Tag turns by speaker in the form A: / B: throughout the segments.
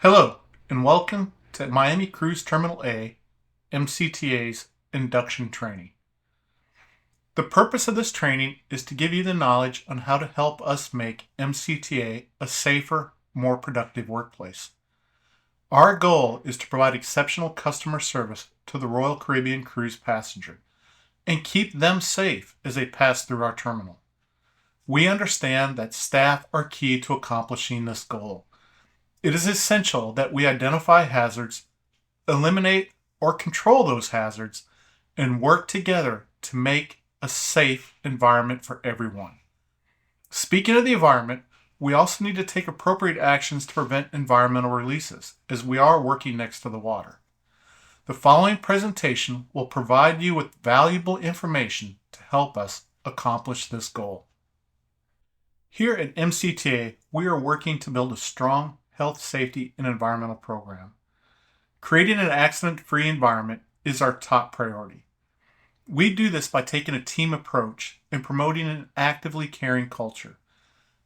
A: Hello, and welcome to Miami Cruise Terminal A, MCTA's induction training. The purpose of this training is to give you the knowledge on how to help us make MCTA a safer, more productive workplace. Our goal is to provide exceptional customer service to the Royal Caribbean cruise passenger and keep them safe as they pass through our terminal. We understand that staff are key to accomplishing this goal. It is essential that we identify hazards, eliminate or control those hazards, and work together to make a safe environment for everyone. Speaking of the environment, we also need to take appropriate actions to prevent environmental releases, as we are working next to the water. The following presentation will provide you with valuable information to help us accomplish this goal. Here at MCTA, we are working to build a strong health, safety, and environmental program. Creating an accident-free environment is our top priority. We do this by taking a team approach and promoting an actively caring culture.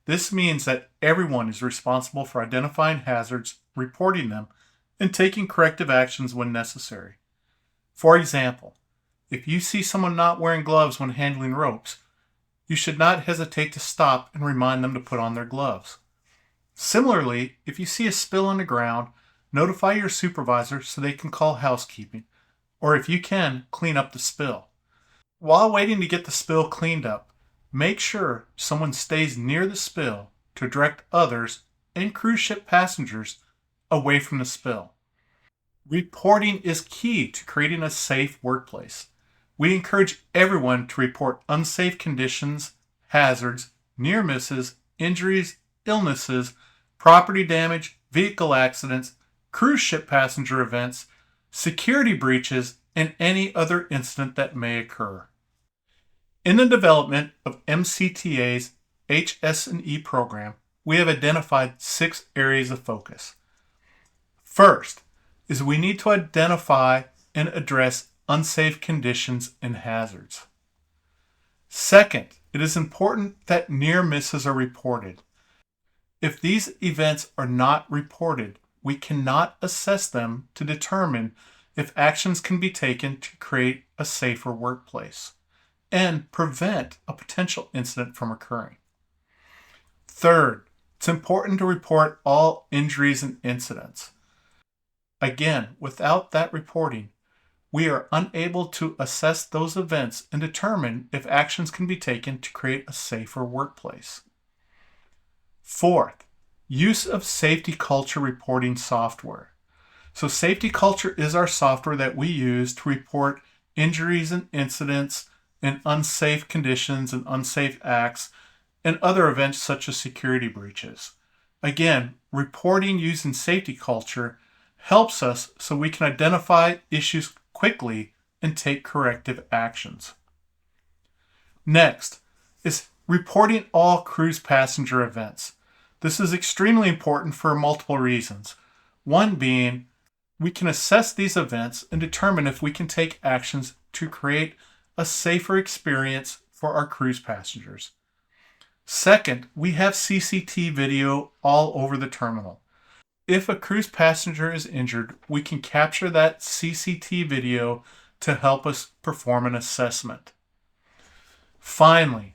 A: This means that everyone is responsible for identifying hazards, reporting them, and taking corrective actions when necessary. For example, if you see someone not wearing gloves when handling ropes, you should not hesitate to stop and remind them to put on their gloves. Similarly, if you see a spill on the ground, notify your supervisor so they can call housekeeping, or if you can, clean up the spill. While waiting to get the spill cleaned up, make sure someone stays near the spill to direct others and cruise ship passengers away from the spill. Reporting is key to creating a safe workplace. We encourage everyone to report unsafe conditions, hazards, near misses, injuries, illnesses, property damage, vehicle accidents, cruise ship passenger events, security breaches, and any other incident that may occur. In the development of MCTA's HS&E program, we have identified 6 areas of focus. First is we need to identify and address unsafe conditions and hazards. Second, it is important that near misses are reported. If these events are not reported, we cannot assess them to determine if actions can be taken to create a safer workplace and prevent a potential incident from occurring. Third, it's important to report all injuries and incidents. Again, without that reporting, we are unable to assess those events and determine if actions can be taken to create a safer workplace. Fourth, use of safety culture reporting software. So safety culture is our software that we use to report injuries and incidents and unsafe conditions and unsafe acts and other events such as security breaches. Again, reporting using safety culture helps us so we can identify issues quickly and take corrective actions. Next is reporting all cruise passenger events. This is extremely important for multiple reasons. One being, we can assess these events and determine if we can take actions to create a safer experience for our cruise passengers. Second, we have CCTV video all over the terminal. If a cruise passenger is injured, we can capture that CCTV video to help us perform an assessment. Finally,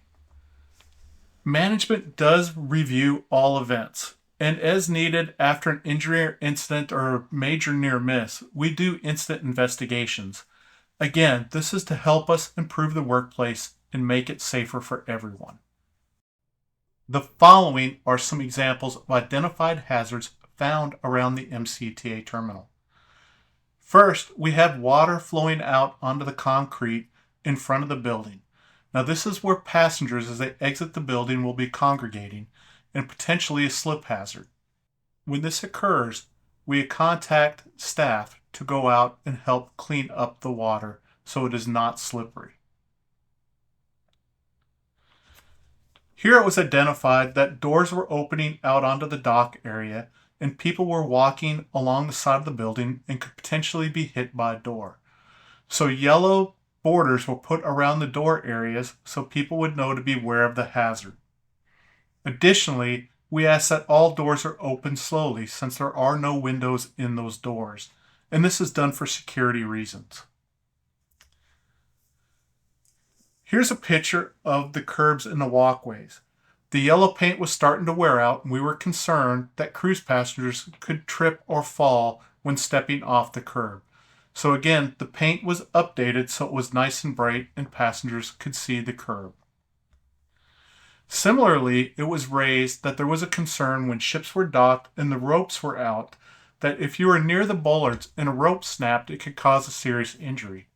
A: management does review all events, and as needed after an injury or incident or a major near miss, we do incident investigations. Again, this is to help us improve the workplace and make it safer for everyone. The following are some examples of identified hazards found around the MCTA terminal. First, we have water flowing out onto the concrete in front of the building. Now this is where passengers as they exit the building will be congregating and potentially a slip hazard. When this occurs, we contact staff to go out and help clean up the water so it is not slippery. Here it was identified that doors were opening out onto the dock area and people were walking along the side of the building and could potentially be hit by a door. So yellow borders were put around the door areas so people would know to be aware of the hazard. Additionally, we ask that all doors are opened slowly since there are no windows in those doors, and this is done for security reasons. Here's a picture of the curbs and the walkways. The yellow paint was starting to wear out, and we were concerned that cruise passengers could trip or fall when stepping off the curb. So again, the paint was updated so it was nice and bright and passengers could see the curb. Similarly, it was raised that there was a concern when ships were docked and the ropes were out that if you were near the bollards and a rope snapped, it could cause a serious injury.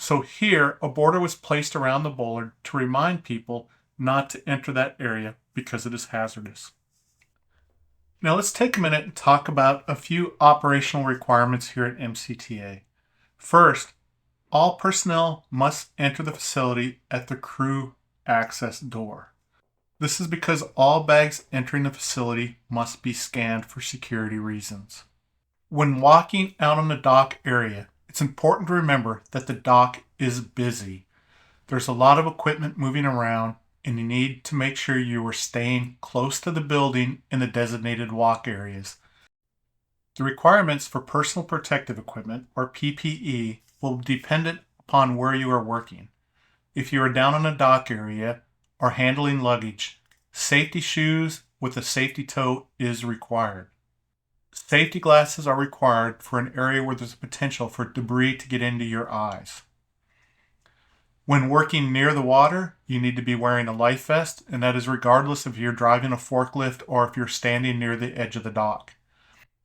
A: So here, a border was placed around the bollard to remind people not to enter that area because it is hazardous. Now let's take a minute and talk about a few operational requirements here at MCTA. First, all personnel must enter the facility at the crew access door. This is because all bags entering the facility must be scanned for security reasons. When walking out on the dock area, it's important to remember that the dock is busy. There's a lot of equipment moving around, and you need to make sure you are staying close to the building in the designated walk areas. The requirements for personal protective equipment, or PPE, will be dependent upon where you are working. If you are down on a dock area or handling luggage, safety shoes with a safety toe is required. Safety glasses are required for an area where there's a potential for debris to get into your eyes. When working near the water, you need to be wearing a life vest, and that is regardless if you're driving a forklift or if you're standing near the edge of the dock.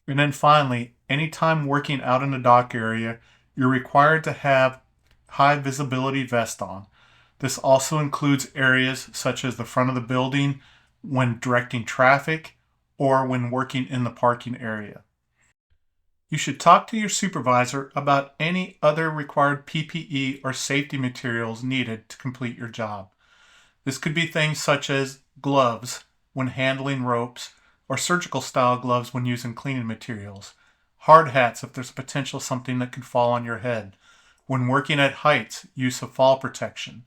A: And then finally, anytime working out in the dock area, you're required to have high visibility vest on. This also includes areas such as the front of the building when directing traffic or when working in the parking area. You should talk to your supervisor about any other required PPE or safety materials needed to complete your job. This could be things such as gloves when handling ropes, or surgical style gloves when using cleaning materials, hard hats if there's potential something that could fall on your head, when working at heights, use of fall protection,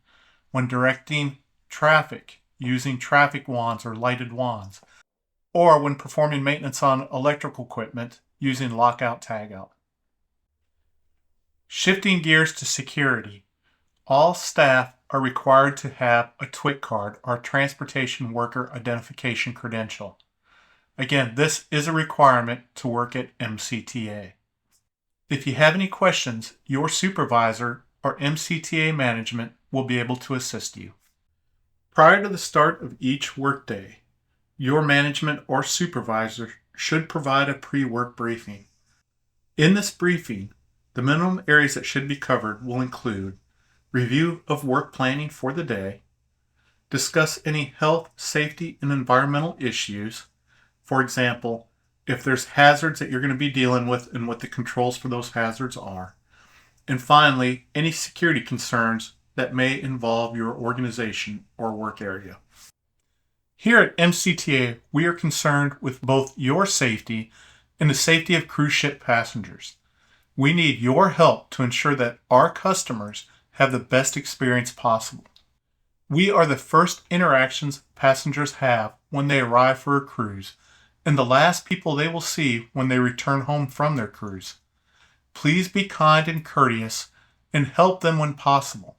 A: when directing traffic, using traffic wands or lighted wands, or when performing maintenance on electrical equipment, using lockout tagout. Shifting gears to security. All staff are required to have a TWIC card, or Transportation Worker Identification Credential. Again, this is a requirement to work at MCTA. If you have any questions, your supervisor or MCTA management will be able to assist you. Prior to the start of each workday, your management or supervisor should provide a pre-work briefing. In this briefing, the minimum areas that should be covered will include review of work planning for the day, discuss any health, safety, and environmental issues. For example, if there's hazards that you're going to be dealing with and what the controls for those hazards are. And finally, any security concerns that may involve your organization or work area. Here at MCTA, we are concerned with both your safety and the safety of cruise ship passengers. We need your help to ensure that our customers have the best experience possible. We are the first interactions passengers have when they arrive for a cruise, and the last people they will see when they return home from their cruise. Please be kind and courteous and help them when possible.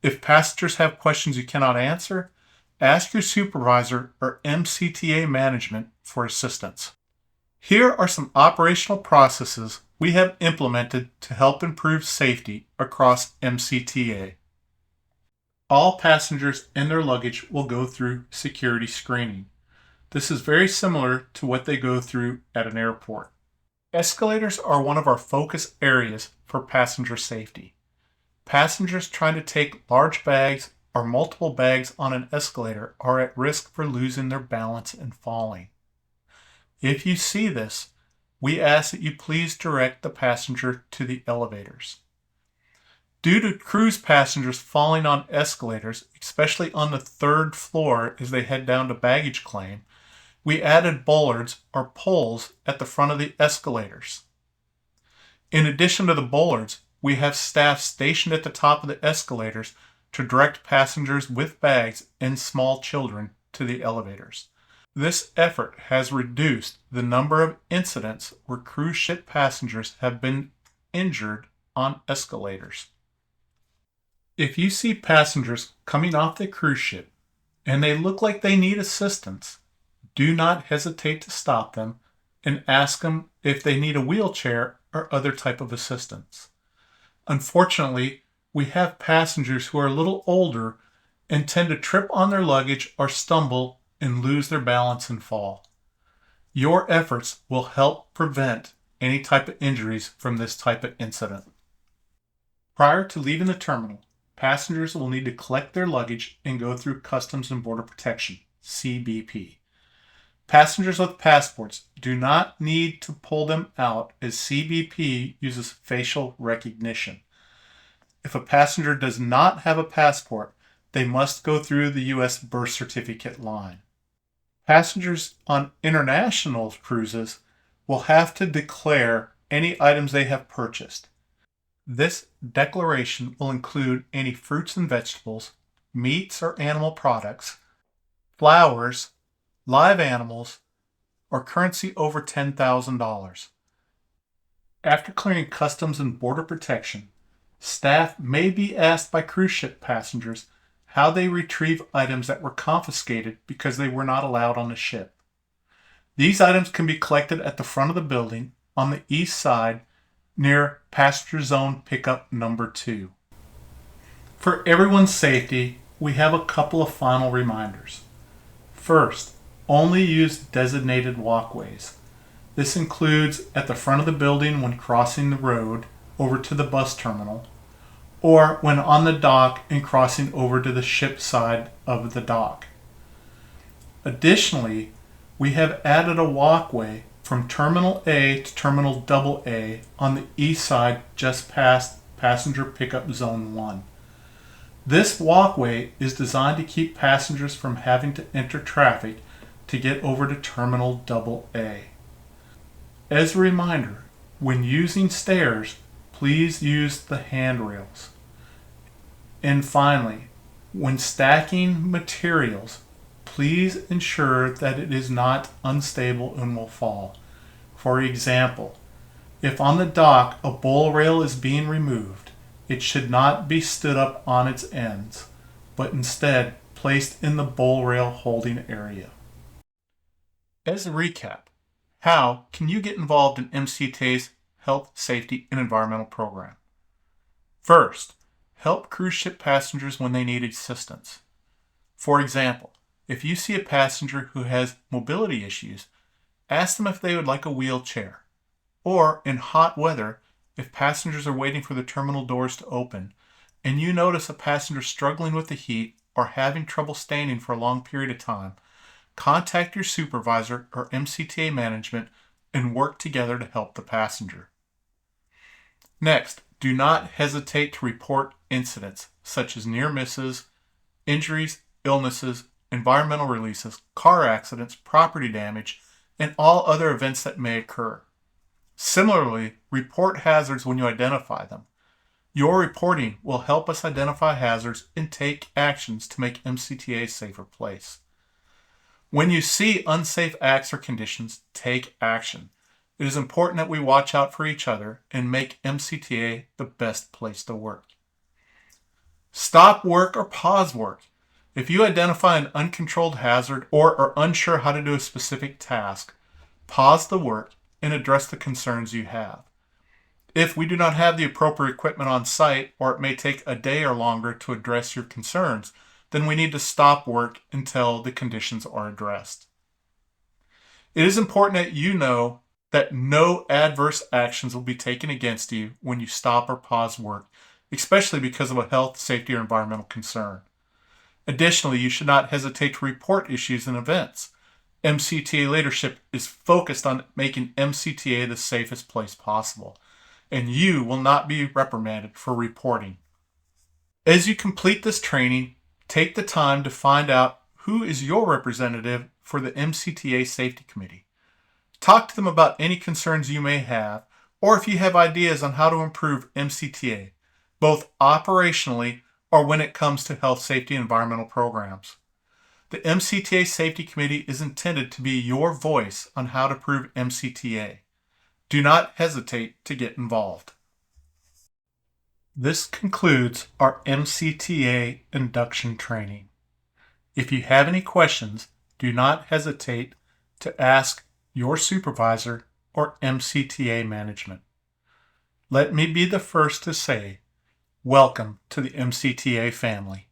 A: If passengers have questions you cannot answer, ask your supervisor or MCTA management for assistance. Here are some operational processes we have implemented to help improve safety across MCTA. All passengers and their luggage will go through security screening. This is very similar to what they go through at an airport. Escalators are one of our focus areas for passenger safety. Passengers trying to take large bags or multiple bags on an escalator are at risk for losing their balance and falling. If you see this, we ask that you please direct the passenger to the elevators. Due to cruise passengers falling on escalators, especially on the third floor as they head down to baggage claim, we added bollards or poles at the front of the escalators. In addition to the bollards, we have staff stationed at the top of the escalators to direct passengers with bags and small children to the elevators. This effort has reduced the number of incidents where cruise ship passengers have been injured on escalators. If you see passengers coming off the cruise ship and they look like they need assistance, do not hesitate to stop them and ask them if they need a wheelchair or other type of assistance. Unfortunately, we have passengers who are a little older and tend to trip on their luggage or stumble and lose their balance and fall. Your efforts will help prevent any type of injuries from this type of incident. Prior to leaving the terminal, passengers will need to collect their luggage and go through Customs and Border Protection, CBP. Passengers with passports do not need to pull them out as CBP uses facial recognition. If a passenger does not have a passport, they must go through the U.S. birth certificate line. Passengers on international cruises will have to declare any items they have purchased. This declaration will include any fruits and vegetables, meats or animal products, flowers, live animals, or currency over $10,000. After clearing Customs and Border Protection, staff may be asked by cruise ship passengers how they retrieve items that were confiscated because they were not allowed on the ship. These items can be collected at the front of the building on the east side near Passenger Zone Pickup Number 2. For everyone's safety, we have a couple of final reminders. First, only use designated walkways. This includes at the front of the building when crossing the road over to the bus terminal, or when on the dock and crossing over to the ship side of the dock. Additionally, we have added a walkway from Terminal A to Terminal AA on the east side just past Passenger Pickup Zone 1. This walkway is designed to keep passengers from having to enter traffic to get over to Terminal AA. As a reminder, when using stairs, please use the handrails. And finally, when stacking materials, please ensure that it is not unstable and will fall. For example, if on the dock a bowl rail is being removed, it should not be stood up on its ends, but instead placed in the bowl rail holding area. As a recap, how can you get involved in MCTA's Health, Safety, and Environmental Program? First, help cruise ship passengers when they need assistance. For example, if you see a passenger who has mobility issues, ask them if they would like a wheelchair. Or, in hot weather, if passengers are waiting for the terminal doors to open, and you notice a passenger struggling with the heat or having trouble standing for a long period of time, contact your supervisor or MCTA management and work together to help the passenger. Next, do not hesitate to report incidents such as near misses, injuries, illnesses, environmental releases, car accidents, property damage, and all other events that may occur. Similarly, report hazards when you identify them. Your reporting will help us identify hazards and take actions to make MCTA a safer place. When you see unsafe acts or conditions, take action. It is important that we watch out for each other and make MCTA the best place to work. Stop work or pause work. If you identify an uncontrolled hazard or are unsure how to do a specific task, pause the work and address the concerns you have. If we do not have the appropriate equipment on site, or it may take a day or longer to address your concerns, then we need to stop work until the conditions are addressed. It is important that you know that no adverse actions will be taken against you when you stop or pause work, especially because of a health, safety, or environmental concern. Additionally, you should not hesitate to report issues and events. MCTA leadership is focused on making MCTA the safest place possible, and you will not be reprimanded for reporting. As you complete this training, take the time to find out who is your representative for the MCTA Safety Committee. Talk to them about any concerns you may have, or if you have ideas on how to improve MCTA, both operationally or when it comes to health, safety, and environmental programs. The MCTA Safety Committee is intended to be your voice on how to prove MCTA. Do not hesitate to get involved. This concludes our MCTA induction training. If you have any questions, do not hesitate to ask your supervisor or MCTA management. Let me be the first to say, welcome to the MCTA family.